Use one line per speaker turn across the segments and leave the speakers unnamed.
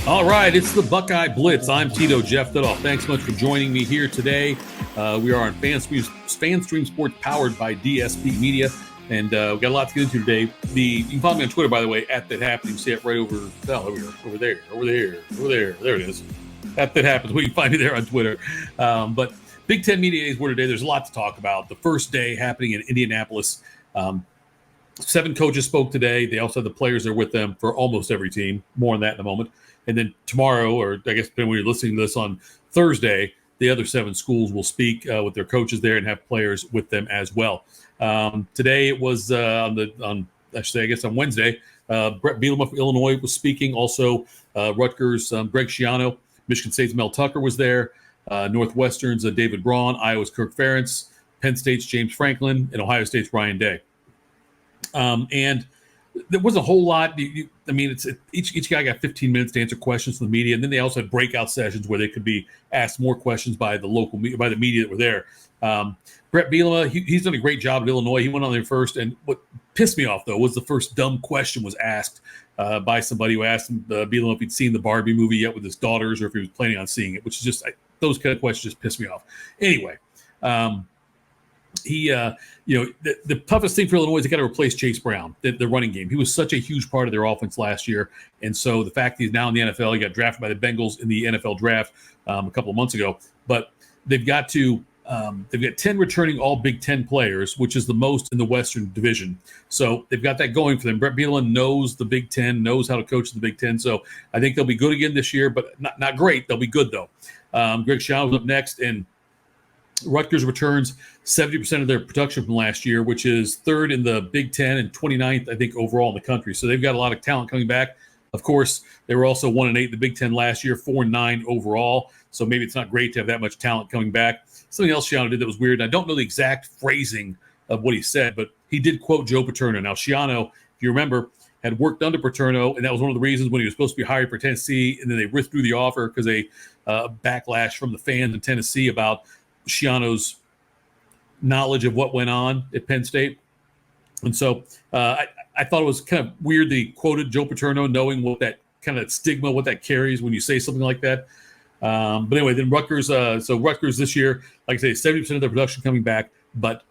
All right, it's the Buckeye Blitz. I'm Tito Jeff Dudoff. Thanks so much for joining me here today. We are on FanStream Sports powered by DSP Media, and we've got a lot to get into today. You can follow me on Twitter, by the way, at That Happens. You see it right over there. There it is. At That Happens. We can find me there on Twitter. But Big Ten Media Days were today. There's a lot to talk about. The first day happening in Indianapolis. 7 coaches spoke today. They also had the players there with them for almost every team. More on that in a moment. And then tomorrow, or I guess depending when you're listening to this on Thursday, the other 7 schools will speak with their coaches there and have players with them as well. Today it was on Wednesday. Brett Bielema of Illinois was speaking. Also, Rutgers' Greg Schiano, Michigan State's Mel Tucker was there. Northwestern's David Braun, Iowa's Kirk Ferentz, Penn State's James Franklin, and Ohio State's Ryan Day. And there wasn't a whole lot. Each guy got 15 minutes to answer questions from the media, and then they also had breakout sessions where they could be asked more questions by the media that were there. Brett Bielema, he's done a great job at Illinois. He went on there first, and what pissed me off though was the first dumb question was asked by somebody who asked him, Bielema, if he'd seen the Barbie movie yet with his daughters, or if he was planning on seeing it. Which is just those kind of questions just piss me off. Anyway. The toughest thing for Illinois is they got to replace Chase Brown, the running game. He was such a huge part of their offense last year. And so the fact that he's now in the NFL, he got drafted by the Bengals in the NFL draft a couple of months ago. But they've got 10 returning all Big Ten players, which is the most in the Western Division. So they've got that going for them. Brett Bielema knows the Big Ten, knows how to coach the Big Ten. So I think they'll be good again this year, but not great. They'll be good, though. Greg Schiano was up next, and Rutgers returns 70% of their production from last year, which is 3rd in the Big Ten and 29th, I think, overall in the country. So they've got a lot of talent coming back. Of course, they were also 1-8 in the Big Ten last year, 4-9 overall. So maybe it's not great to have that much talent coming back. Something else Schiano did that was weird. I don't know the exact phrasing of what he said, but he did quote Joe Paterno. Now, Schiano, if you remember, had worked under Paterno, and that was one of the reasons when he was supposed to be hired for Tennessee, and then they withdrew the offer because they backlash from the fans in Tennessee about Schiano's knowledge of what went on at Penn State. And so I thought it was kind of weird that he quoted Joe Paterno, knowing what that kind of stigma, what that carries when you say something like that. But anyway, then Rutgers. So Rutgers this year, like I say, 70% of their production coming back. But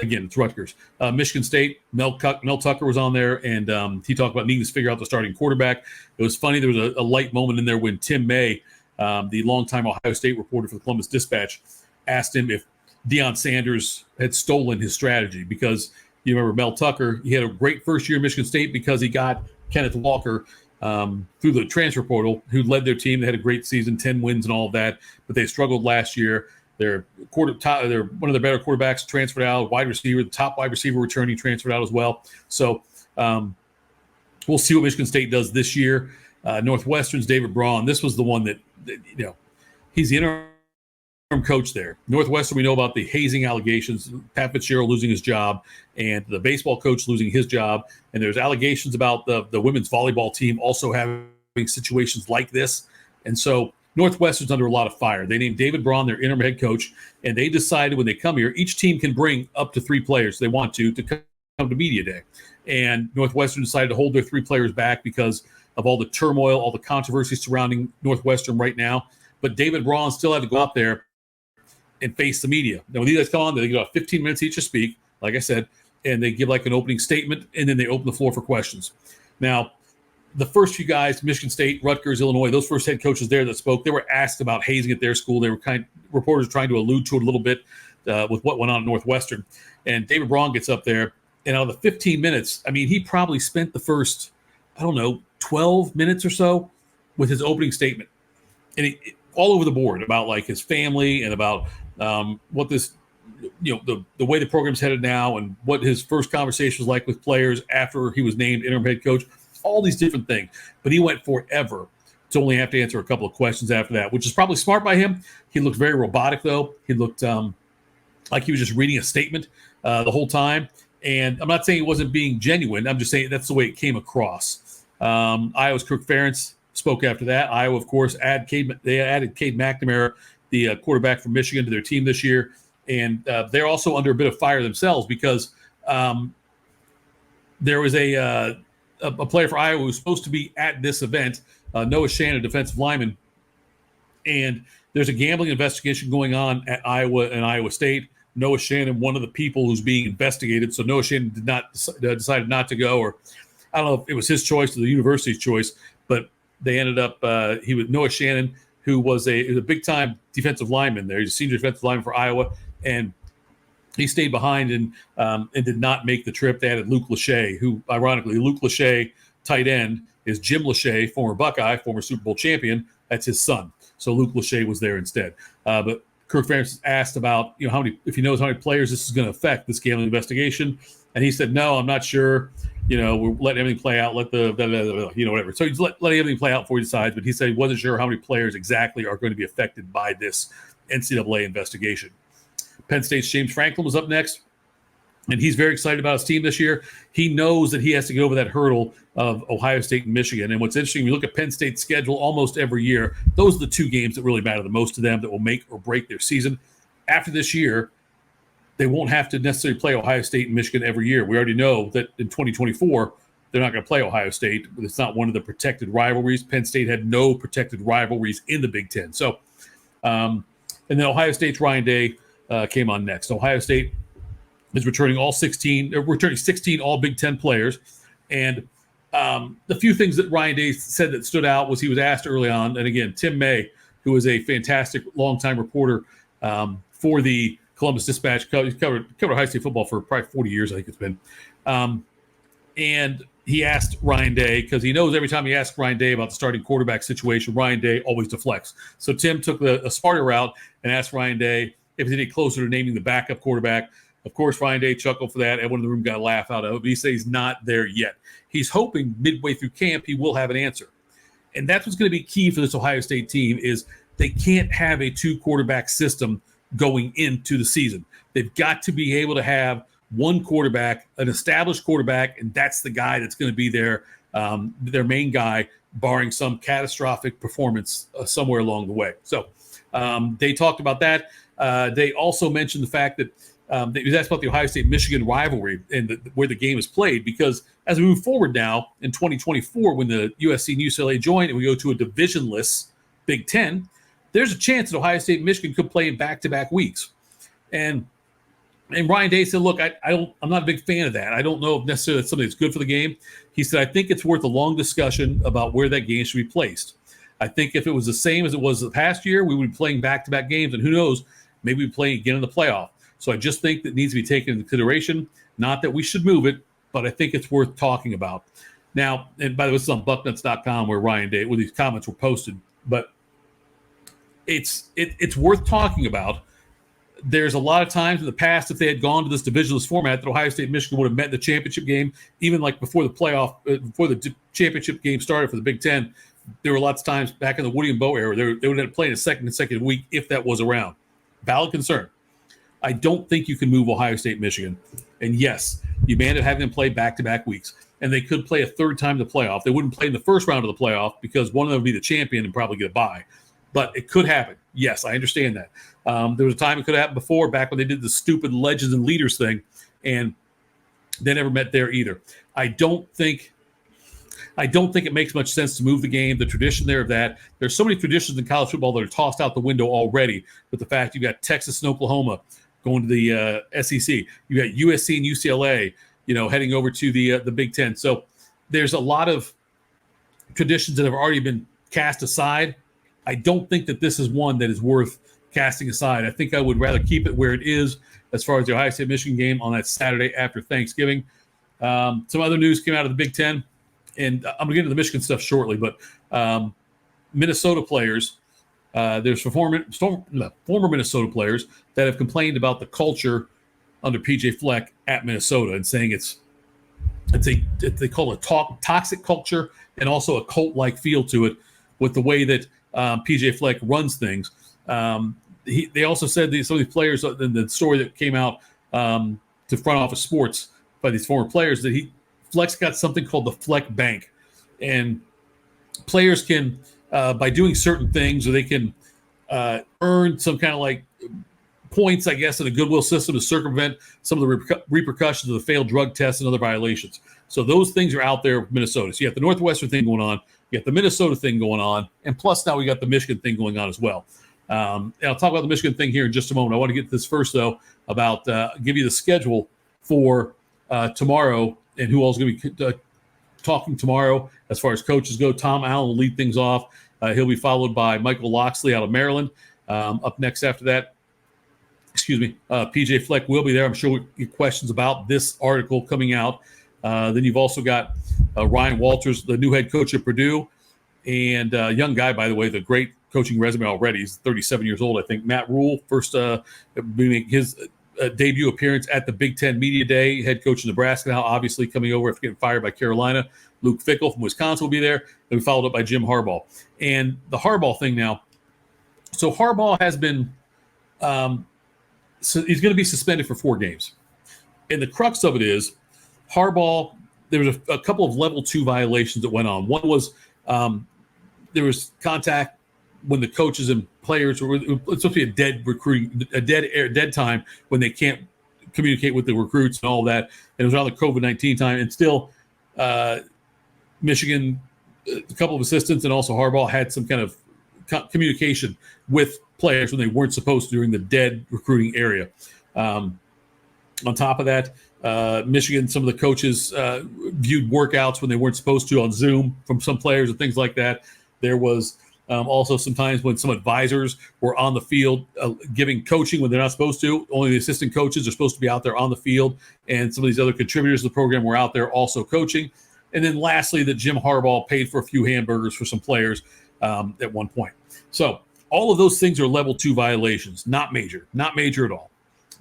again, it's Rutgers. Michigan State, Mel Tucker was on there, and he talked about needing to figure out the starting quarterback. It was funny. There was a light moment in there when Tim May, the longtime Ohio State reporter for the Columbus Dispatch, asked him if Deion Sanders had stolen his strategy, because you remember Mel Tucker, he had a great first year at Michigan State because he got Kenneth Walker through the transfer portal, who led their team. They had a great season, 10 wins and all of that, but they struggled last year. They're one of their better quarterbacks transferred out, wide receiver, the top wide receiver returning transferred out as well. So we'll see what Michigan State does this year. Northwestern's David Braun. This was the one that he's the interim coach there. Northwestern, we know about the hazing allegations, Pat Fitzgerald losing his job, and the baseball coach losing his job. And there's allegations about the women's volleyball team also having situations like this. And so Northwestern's under a lot of fire. They named David Braun their interim head coach, and they decided when they come here, each team can bring up to 3 players they want to come to media day. And Northwestern decided to hold their 3 players back because of all the turmoil, all the controversy surrounding Northwestern right now. But David Braun still had to go out there and face the media. Now, when these guys come on, they get about 15 minutes each to speak, like I said, and they give like an opening statement, and then they open the floor for questions. Now, the first few guys, Michigan State, Rutgers, Illinois, those first head coaches there that spoke, they were asked about hazing at their school. They were reporters trying to allude to it a little bit with what went on at Northwestern. And David Braun gets up there, and out of the 15 minutes, he probably spent the first, 12 minutes or so with his opening statement. And all over the board about like his family and about what this, the way the program's headed now, and what his first conversation was like with players after he was named interim head coach, all these different things. But he went forever to only have to answer a couple of questions after that, which is probably smart by him. He looked very robotic, though. He looked like he was just reading a statement the whole time. And I'm not saying he wasn't being genuine. I'm just saying that's the way it came across. Iowa's Kirk Ferentz spoke after that. Iowa, of course, added Cade McNamara, the quarterback from Michigan, to their team this year. And they're also under a bit of fire themselves because there was a player for Iowa who was supposed to be at this event, Noah Shannon, defensive lineman. And there's a gambling investigation going on at Iowa and Iowa State. Noah Shannon, one of the people who's being investigated. So Noah Shannon decided not to go, or I don't know if it was his choice or the university's choice, but they ended up he was Noah Shannon, who was a big-time defensive lineman there. He's a senior defensive lineman for Iowa, and he stayed behind and did not make the trip. They added Luke Lachey, who, ironically, Luke Lachey, tight end, is Jim Lachey, former Buckeye, former Super Bowl champion. That's his son. So Luke Lachey was there instead. But Kirk Ferentz asked about, if he knows how many players this is going to affect, this gambling investigation. And he said, no, I'm not sure. We're letting everything play out, let the, whatever. So he's letting everything play out before he decides. But he said he wasn't sure how many players exactly are going to be affected by this NCAA investigation. Penn State's James Franklin was up next, and he's very excited about his team this year. He knows that he has to get over that hurdle of Ohio State and Michigan. And what's interesting, you look at Penn State's schedule almost every year, those are the two games that really matter the most to them, that will make or break their season. After this year, they won't have to necessarily play Ohio State and Michigan every year. We already know that in 2024, they're not going to play Ohio State. It's not one of the protected rivalries. Penn State had no protected rivalries in the Big Ten. So, and then Ohio State's Ryan Day came on next. Ohio State is returning 16 all Big Ten players. And the few things that Ryan Day said that stood out was he was asked early on, and again, Tim May, who is a fantastic longtime reporter for the Columbus Dispatch, he's covered Ohio State football for probably 40 years, I think it's been. And he asked Ryan Day, because he knows every time he asks Ryan Day about the starting quarterback situation, Ryan Day always deflects. So Tim took a smarter route and asked Ryan Day if he's any closer to naming the backup quarterback. Of course, Ryan Day chuckled for that. Everyone in the room got a laugh out of it, but he said he's not there yet. He's hoping midway through camp he will have an answer. And that's what's going to be key for this Ohio State team is they can't have a two-quarterback system going into the season. They've got to be able to have one quarterback, an established quarterback, and that's the guy that's going to be their main guy, barring some catastrophic performance somewhere along the way. So they talked about that. They also mentioned the fact that he was asked about the Ohio State-Michigan rivalry and where the game is played, because as we move forward now in 2024, when the USC and UCLA join and we go to a divisionless Big Ten, there's a chance that Ohio State and Michigan could play in back-to-back weeks. And Ryan Day said, look, I'm not a big fan of that. I don't know if necessarily that's something that's good for the game. He said, I think it's worth a long discussion about where that game should be placed. I think if it was the same as it was the past year, we would be playing back-to-back games, and who knows, maybe we'd play again in the playoff. So I just think that needs to be taken into consideration. Not that we should move it, but I think it's worth talking about. Now, and by the way, this is on bucknuts.com where where these comments were posted, but it's worth talking about. There's a lot of times in the past, if they had gone to this divisionless format, that Ohio State and Michigan would have met in the championship game, even like before the championship game started for the Big Ten. There were lots of times back in the Woody and Bo era, they would have played a second consecutive week if that was around. Valid concern. I don't think you can move Ohio State, Michigan. And yes, you may end up having them play back-to-back weeks. And they could play a third time in the playoff. They wouldn't play in the first round of the playoff because one of them would be the champion and probably get a bye. But it could happen. Yes, I understand that. There was a time it could have happened before, back when they did the stupid legends and leaders thing, and they never met there either. I don't think it makes much sense to move the game, the tradition there of that. There's so many traditions in college football that are tossed out the window already with the fact you've got Texas and Oklahoma going to the SEC. You got USC and UCLA, heading over to the Big Ten. So there's a lot of traditions that have already been cast aside. I don't think that this is one that is worth casting aside. I think I would rather keep it where it is as far as the Ohio State-Michigan game on that Saturday after Thanksgiving. Some other news came out of the Big Ten, and I'm going to get into the Michigan stuff shortly, but Minnesota players, there's former Minnesota players that have complained about the culture under P.J. Fleck at Minnesota and saying they call it toxic culture and also a cult-like feel to it with the way that P.J. Fleck runs things. They also said some of these players in the story that came out to Front Office Sports by these former players that Fleck's got something called the Fleck Bank, and players can by doing certain things, or they can earn some kind of like points, I guess, in a goodwill system to circumvent some of the repercussions of the failed drug tests and other violations. So those things are out there with Minnesota. So you have the Northwestern thing going on You got the Minnesota thing going on, and plus now we got the Michigan thing going on as well. And I'll talk about the Michigan thing here in just a moment. I want to get to this first, though, about give you the schedule for tomorrow and who all's going to be talking tomorrow as far as coaches go. Tom Allen will lead things off. He'll be followed by Michael Loxley out of Maryland. Up next after that, PJ Fleck will be there. I'm sure we'll get questions about this article coming out. Then you've also got Ryan Walters, the new head coach at Purdue, and young guy, by the way, the great coaching resume already. He's 37 years old, I think. Matt Rule, first making his debut appearance at the Big Ten Media Day. Head coach of Nebraska now, obviously coming over after getting fired by Carolina. Luke Fickell from Wisconsin will be there. Then we followed up by Jim Harbaugh. And the Harbaugh thing now. So Harbaugh has been so he's going to be suspended for 4 games. And the crux of it is Harbaugh, there was a couple of level 2 violations that went on. One was there was contact when the coaches and players were, it's supposed to be a dead recruiting, dead time when they can't communicate with the recruits and all that. And it was around the COVID-19 time. And still, Michigan, a couple of assistants, and also Harbaugh had some kind of communication with players when they weren't supposed to during the dead recruiting area. On top of that, Michigan, some of the coaches viewed workouts when they weren't supposed to on Zoom from some players and things like that. There was also some times when some advisors were on the field giving coaching when they're not supposed to. Only the assistant coaches are supposed to be out there on the field, and some of these other contributors to the program were out there also coaching. And then lastly, that Jim Harbaugh paid for a few hamburgers for some players at one point. So all of those things are level 2 violations, not major at all.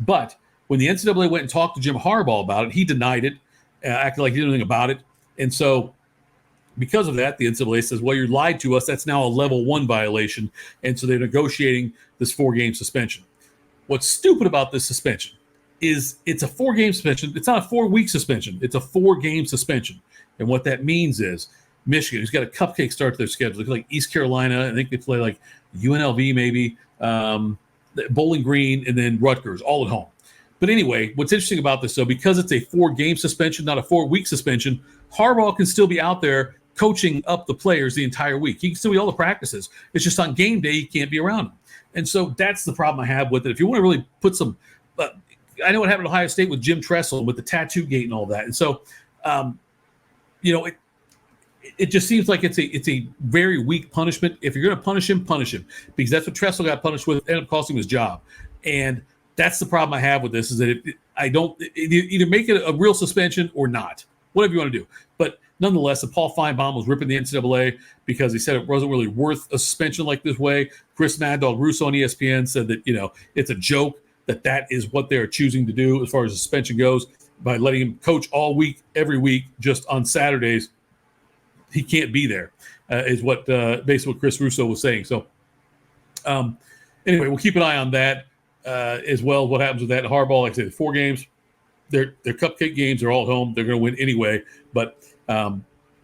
But when the NCAA went and talked to Jim Harbaugh about it, he denied it, acted like he didn't know anything about it. And so because of that, the NCAA says, well, you lied to us. That's now a level 1 violation. And so they're negotiating this 4-game suspension. What's stupid about this suspension is it's a 4-game suspension. It's not a 4-week suspension. It's a 4-game suspension. And what that means is Michigan, who's got a cupcake start to their schedule, like East Carolina, I think they play like UNLV maybe, Bowling Green, and then Rutgers, all at home. But anyway, what's interesting about this, though, because it's a 4-game suspension, not a 4-week suspension, Harbaugh can still be out there coaching up the players the entire week. He can still be all the practices. It's just on game day, he can't be around them. And so that's the problem I have with it. If you want to really put some I know what happened at Ohio State with Jim Tressel with the tattoo gate and all that. And so, it just seems like it's a very weak punishment. If you're going to punish him, because that's what Tressel got punished with. It ended up costing him his job. And that's the problem I have with this is that either make it a real suspension or not, whatever you want to do. But nonetheless, Paul Feinbaum was ripping the NCAA because he said it wasn't really worth a suspension like this way. Chris Mad Dog Russo on ESPN said that, it's a joke that is what they're choosing to do as far as suspension goes by letting him coach all week, every week, just on Saturdays. He can't be there, is what basically what Chris Russo was saying. So anyway, we'll keep an eye on that as well. What happens with that? Harbaugh, like I said, 4 games. They're cupcake games. They're all at home. They're going to win anyway. But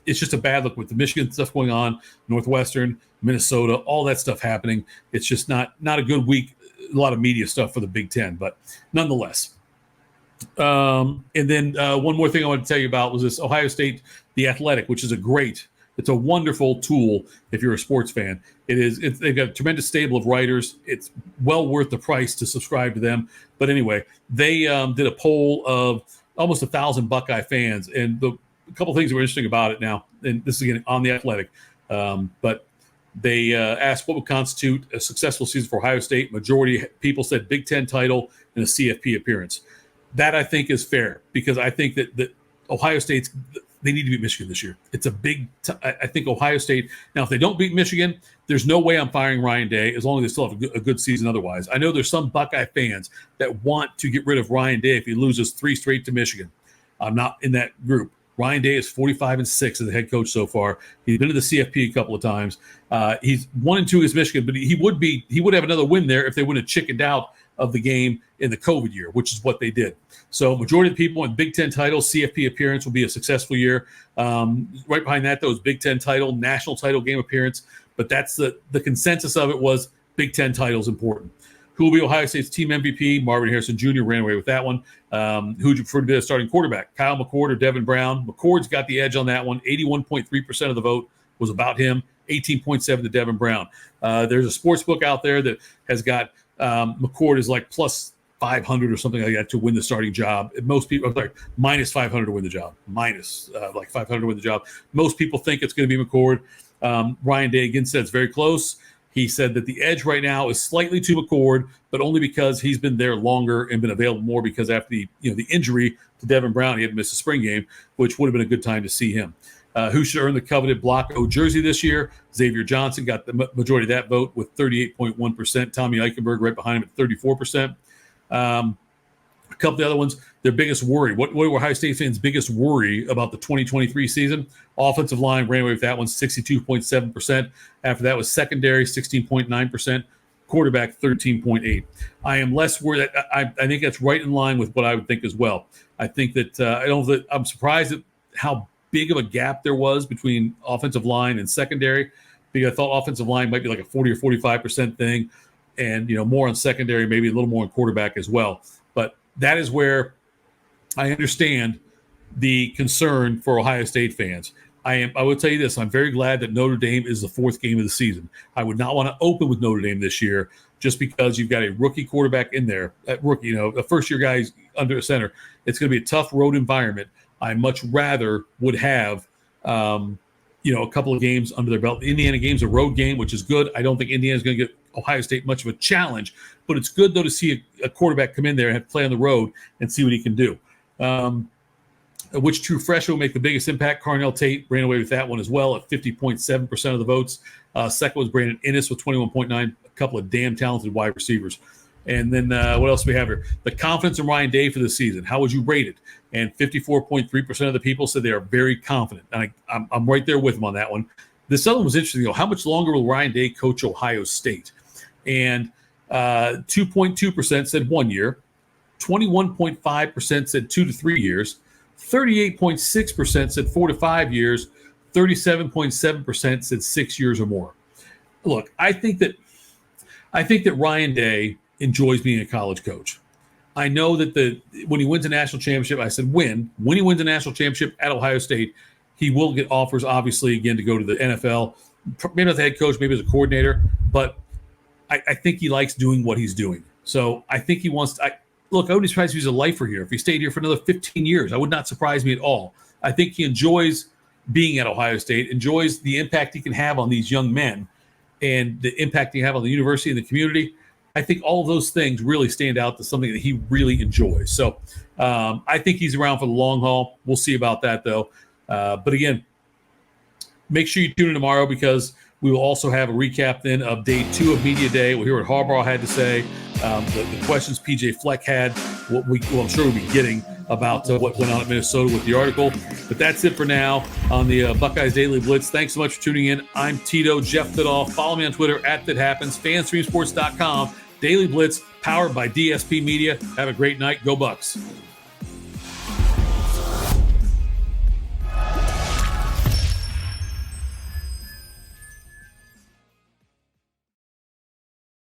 it's just a bad look with the Michigan stuff going on, Northwestern, Minnesota, all that stuff happening. It's just not a good week. A lot of media stuff for the Big Ten, but nonetheless. And then one more thing I want to tell you about was this Ohio State, The Athletic, which is it's a wonderful tool if you're a sports fan. They've got a tremendous stable of writers. It's well worth the price to subscribe to them. But anyway, they did a poll of almost 1,000 Buckeye fans. And a couple things that were interesting about it now, and this is again on The Athletic, but they asked what would constitute a successful season for Ohio State. Majority of people said Big Ten title and a CFP appearance. That I think is fair because I think that Ohio State's they need to beat Michigan this year. It's a big I think Ohio State. Now, if they don't beat Michigan, there's no way I'm firing Ryan Day as long as they still have a good season otherwise. I know there's some Buckeye fans that want to get rid of Ryan Day if he loses 3 straight to Michigan. I'm not in that group. Ryan Day is 45-6 as the head coach so far. He's been to the CFP a couple of times. He's 1-2 against Michigan, but he would have another win there if they wouldn't have chickened out of the game in the COVID year, which is what they did. So majority of the people in Big Ten title, CFP appearance will be a successful year. Right behind that, though, is Big Ten title, national title game appearance. But that's the consensus of it was Big Ten title is important. Who will be Ohio State's team MVP? Marvin Harrison Jr. ran away with that one. Who would you prefer to be the starting quarterback? Kyle McCord or Devin Brown? McCord's got the edge on that one. 81.3% of the vote was about him. 18.7 to Devin Brown. There's a sports book out there that has got McCord is like plus 500 or something like that to win the starting job. Most people are like minus 500 to win the job. Minus like 500 to win the job. Most people think it's going to be McCord. Ryan Day again said it's very close. He said that the edge right now is slightly to McCord, but only because he's been there longer and been available more, because after the injury to Devin Brown, he had to miss a spring game, which would have been a good time to see him. Who should earn the coveted Block O jersey this year? Xavier Johnson got the majority of that vote with 38.1%. Tommy Eichenberg right behind him at 34%. A couple of the other ones, their biggest worry. What were Ohio State fans' biggest worry about the 2023 season? Offensive line ran away with that one, 62.7%. After that was secondary, 16.9%. Quarterback, 13.8%. I am less worried. I think that's right in line with what I would think as well. I think that I'm surprised at how big of a gap there was between offensive line and secondary, because I thought offensive line might be like a 40 or 45% thing, and more on secondary, maybe a little more on quarterback as well. But that is where I understand the concern for Ohio State fans. I will tell you this: I'm very glad that Notre Dame is the fourth game of the season. I would not want to open with Notre Dame this year, just because you've got a rookie quarterback in there. A first-year guy under a center. It's going to be a tough road environment. I much rather would have, a couple of games under their belt. The Indiana game's a road game, which is good. I don't think Indiana's going to get Ohio State much of a challenge, but it's good, though, to see a quarterback come in there and have to play on the road and see what he can do. Which true freshman will make the biggest impact? Carnell Tate ran away with that one as well at 50.7% of the votes. Second was Brandon Innes with 21.9%, a couple of damn talented wide receivers. And then what else do we have here? The confidence in Ryan Day for the season. How would you rate it? And 54.3% of the people said they are very confident. And I'm right there with them on that one. This other one was interesting, though. How much longer will Ryan Day coach Ohio State? And 2.2% said 1 year. 21.5% said 2 to 3 years. 38.6% said 4 to 5 years. 37.7% said 6 years or more. Look, I think that Ryan Day enjoys being a college coach. I know that when he wins a national championship, I said when he wins a national championship at Ohio State, he will get offers, obviously, again, to go to the NFL, maybe as a head coach, maybe as a coordinator, but I think he likes doing what he's doing. So I think he wants to. Look, I wouldn't be surprised if he's a lifer here. If he stayed here for another 15 years, I would not surprise me at all. I think he enjoys being at Ohio State, enjoys the impact he can have on these young men and the impact he can have on the university and the community. I think all of those things really stand out to something that he really enjoys. So I think he's around for the long haul. We'll see about that, though. But again, make sure you tune in tomorrow, because we will also have a recap then of day 2 of Media Day. We'll hear what Harbaugh had to say, the questions PJ Fleck had, what I'm sure we'll be getting about what went on at Minnesota with the article. But that's it for now on the Buckeyes Daily Blitz. Thanks so much for tuning in. I'm Tito, Jeff Fiddall. Follow me on Twitter @ThatHappens, FanStreamSports.com. Daily Blitz, powered by DSP Media. Have a great night. Go Bucks.